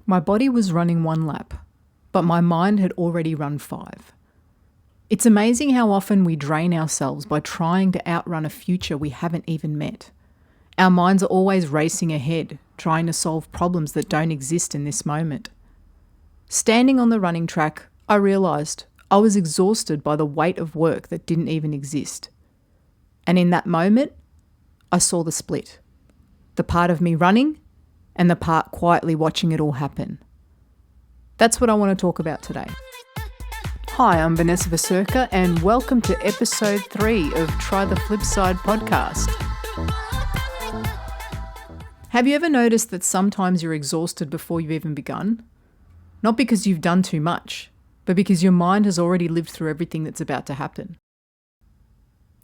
My body was running 1 lap, but my mind had already run 5. It's amazing how often we drain ourselves by trying to outrun a future we haven't even met. Our minds are always racing ahead, trying to solve problems that don't exist in this moment. Standing on the running track, I realised I was exhausted by the weight of work that didn't even exist. And in that moment, I saw the split. The part of me running and the part quietly watching it all happen. That's what I want to talk about today. Hi, I'm Vanessa Vasurka and welcome to episode 3 of Try the Flip Side podcast. Have you ever noticed that sometimes you're exhausted before you've even begun? Not because you've done too much, but because your mind has already lived through everything that's about to happen.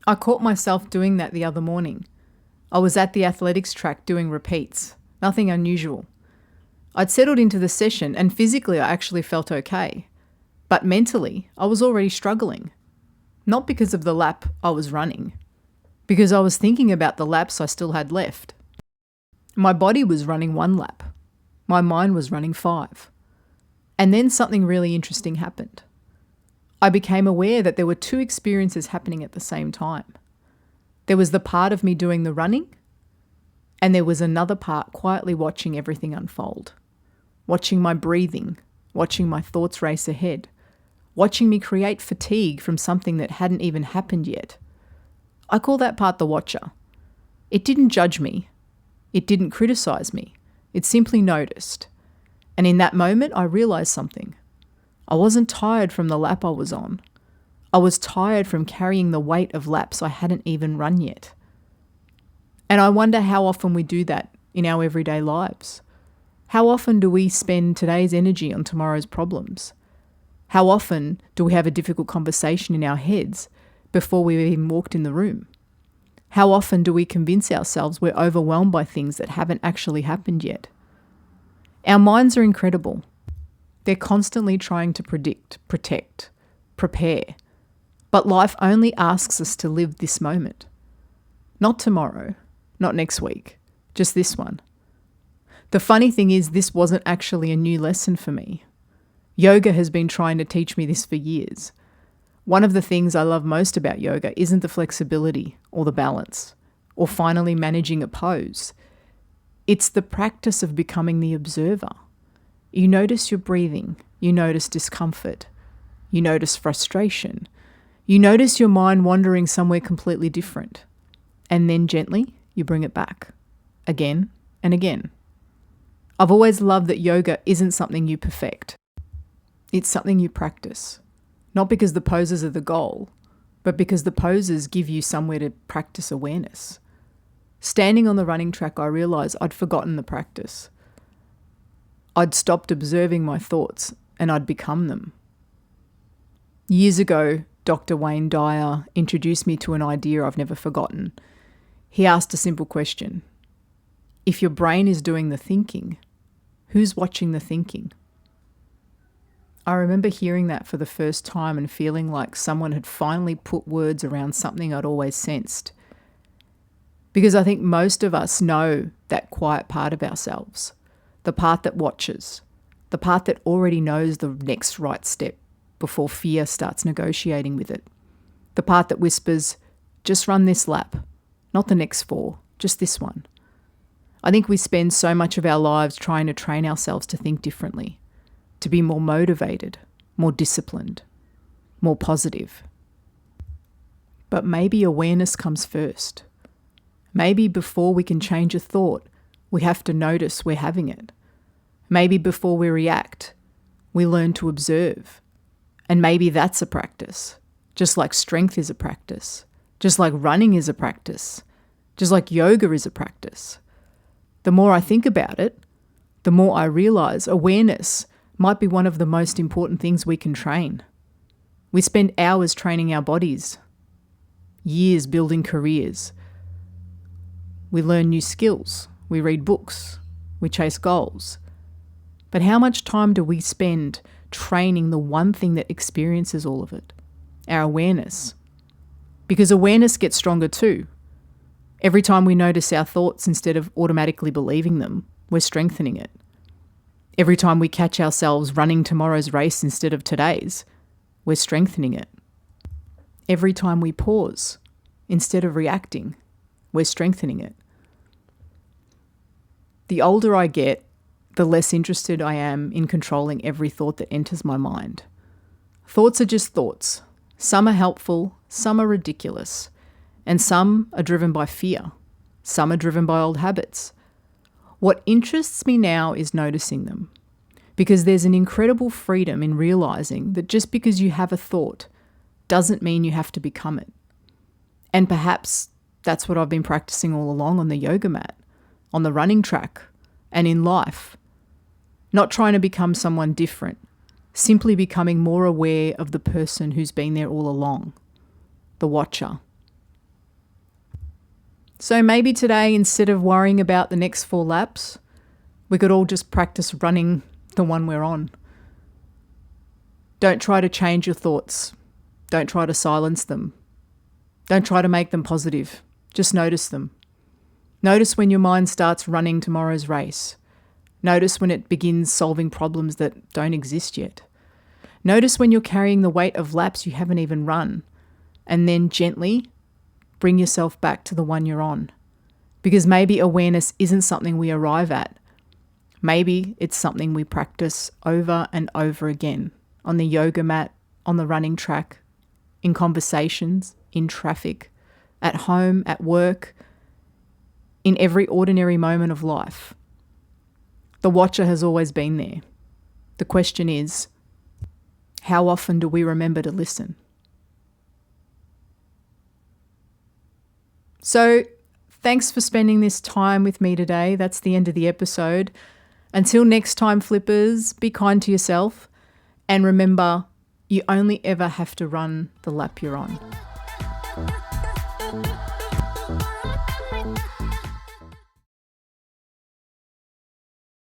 I caught myself doing that the other morning. I was at the athletics track doing repeats, nothing unusual. I'd settled into the session and physically I actually felt okay. But mentally, I was already struggling. Not because of the lap I was running, because I was thinking about the laps I still had left. My body was running 1 lap. My mind was running 5. And then something really interesting happened. I became aware that there were 2 experiences happening at the same time. There was the part of me doing the running, and there was another part quietly watching everything unfold. Watching my breathing, watching my thoughts race ahead, watching me create fatigue from something that hadn't even happened yet. I call that part the watcher. It didn't judge me. It didn't criticize me. It simply noticed. And in that moment, I realized something. I wasn't tired from the lap I was on. I was tired from carrying the weight of laps I hadn't even run yet. And I wonder how often we do that in our everyday lives. How often do we spend today's energy on tomorrow's problems? How often do we have a difficult conversation in our heads before we've even walked in the room? How often do we convince ourselves we're overwhelmed by things that haven't actually happened yet? Our minds are incredible. They're constantly trying to predict, protect, prepare. But life only asks us to live this moment. Not tomorrow, not next week, just this one. The funny thing is, this wasn't actually a new lesson for me. Yoga has been trying to teach me this for years. One of the things I love most about yoga isn't the flexibility or the balance or finally managing a pose. It's the practice of becoming the observer. You notice your breathing, you notice discomfort, you notice frustration, you notice your mind wandering somewhere completely different, and then gently you bring it back, again and again. I've always loved that yoga isn't something you perfect. It's something you practice, not because the poses are the goal, but because the poses give you somewhere to practice awareness. Standing on the running track, I realised I'd forgotten the practice. I'd stopped observing my thoughts and I'd become them. Years ago, Dr. Wayne Dyer introduced me to an idea I've never forgotten. He asked a simple question. If your brain is doing the thinking, who's watching the thinking? I remember hearing that for the first time and feeling like someone had finally put words around something I'd always sensed. Because I think most of us know that quiet part of ourselves, the part that watches, the part that already knows the next right step before fear starts negotiating with it, the part that whispers, just run this lap, not the next 4, just this one. I think we spend so much of our lives trying to train ourselves to think differently, to be more motivated, more disciplined, more positive. But maybe awareness comes first. Maybe before we can change a thought, we have to notice we're having it. Maybe before we react, we learn to observe. And maybe that's a practice, just like strength is a practice, just like running is a practice, just like yoga is a practice. The more I think about it, the more I realise awareness might be one of the most important things we can train. We spend hours training our bodies, years building careers. We learn new skills, we read books, we chase goals. But how much time do we spend training the one thing that experiences all of it? Our awareness. Because awareness gets stronger too. Every time we notice our thoughts instead of automatically believing them, we're strengthening it. Every time we catch ourselves running tomorrow's race instead of today's, we're strengthening it. Every time we pause instead of reacting, we're strengthening it. The older I get, the less interested I am in controlling every thought that enters my mind. Thoughts are just thoughts. Some are helpful, some are ridiculous, and some are driven by fear. Some are driven by old habits. What interests me now is noticing them, because there's an incredible freedom in realizing that just because you have a thought doesn't mean you have to become it. And perhaps that's what I've been practicing all along on the yoga mat, on the running track, and in life. Not trying to become someone different, simply becoming more aware of the person who's been there all along, the watcher. So maybe today, instead of worrying about the next 4 laps, we could all just practice running the one we're on. Don't try to change your thoughts. Don't try to silence them. Don't try to make them positive. Just notice them. Notice when your mind starts running tomorrow's race. Notice when it begins solving problems that don't exist yet. Notice when you're carrying the weight of laps you haven't even run, and then gently bring yourself back to the one you're on. Because maybe awareness isn't something we arrive at. Maybe it's something we practice over and over again, on the yoga mat, on the running track, in conversations, in traffic, at home, at work, in every ordinary moment of life. The watcher has always been there. The question is, how often do we remember to listen? So, thanks for spending this time with me today. That's the end of the episode. Until next time, flippers, be kind to yourself. And remember, you only ever have to run the lap you're on.